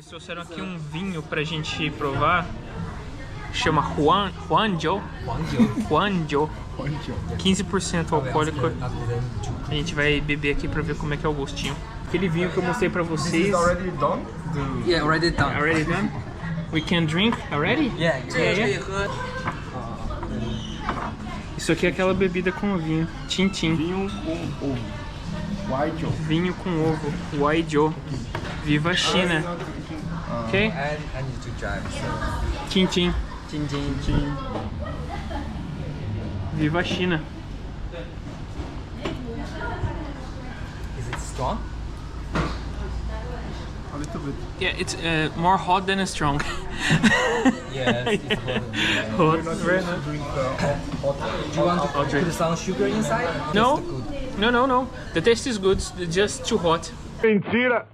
Eles trouxeram aqui um vinho pra gente provar. Chama Huanjo. 15% alcoólico. A gente vai beber aqui pra ver como é que é o gostinho. Aquele vinho que eu mostrei pra vocês. Is already done? Yeah, already done. Already done? We can drink already? Yeah, Isso aqui é aquela bebida com vinho. Tintim. Vinho com ovo. White ovo. Vinho com ovo. Huaijo. Viva a China. Ok? I need to drive. So. Tintim. Jin. Viva a China. Is it strong? A little bit. Yeah, it's more hot than strong. Yes, it's hot. Hot, We're not very used to hot. drink hot. Do you want to I'll drink. put some sugar inside? No, Just good. no. The taste is good. It's just too hot. Mentira!